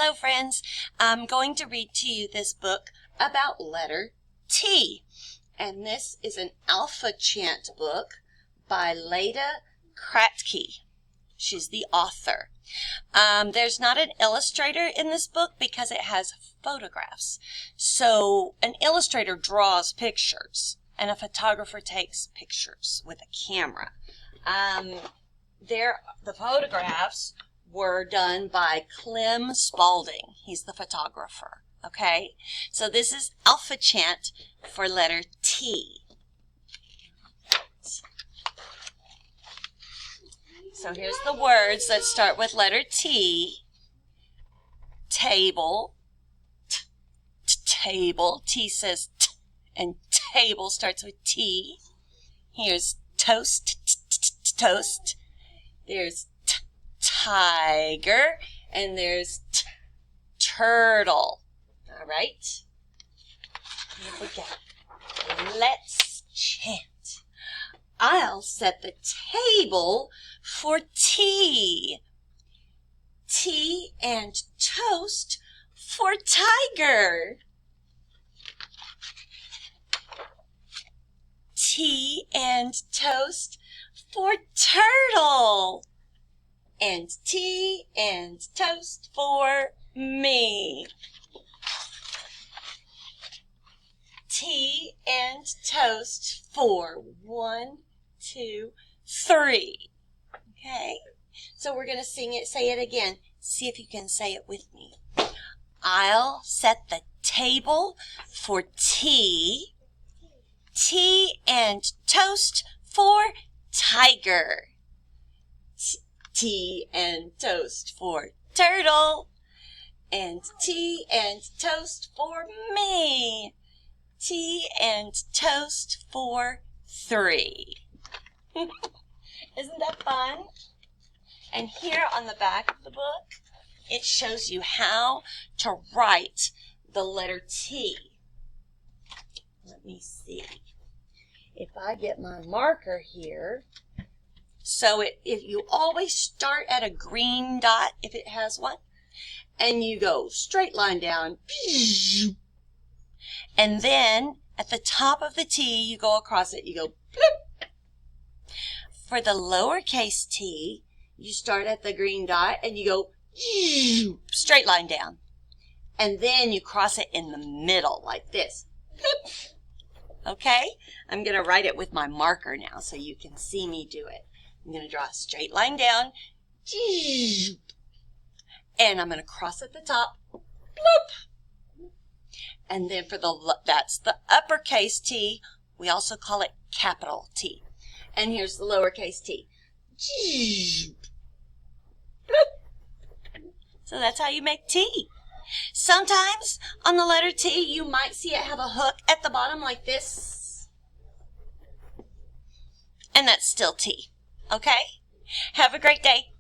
Hello friends, I'm going to read to you this book about letter T. And this is an Alphachant book by Leda Kratke. She's the author. There's not an illustrator in this book because it has photographs. So an illustrator draws pictures and a photographer takes pictures with a camera. The photographs were done by Clem Spaulding. He's the photographer. Okay, so this is Alphachant for letter T. So here's the words that start with letter T. Table, table. T says T, and table starts with T. Here's toast, toast. There's tiger, and there's turtle. All right. Here we go. Let's chant. I'll set the table for tea. Tea and toast for tiger. Tea and toast for turtle. And tea and toast for me. Tea and toast for 1, 2, 3. Okay, so we're going to sing it, say it again. See if you can say it with me. I'll set the table for tea. Tea and toast for tiger. Tea and toast for turtle. And tea and toast for me. Tea and toast for 3. Isn't that fun? And here on the back of the book, it shows you how to write the letter T. Let me see. If I get my marker here, so if you always start at a green dot, if it has one, and you go straight line down, and then at the top of the T, you go across it, you go bloop. For the lowercase t, you start at the green dot and you go straight line down. And then you cross it in the middle like this. Bloop. Okay? I'm going to write it with my marker now so you can see me do it. I'm going to draw a straight line down. And I'm going to cross at the top. Bloop. And then for that's the uppercase T. We also call it capital T. And here's the lowercase t. So that's how you make T. Sometimes on the letter T, you might see it have a hook at the bottom like this. And that's still T. Okay? Have a great day.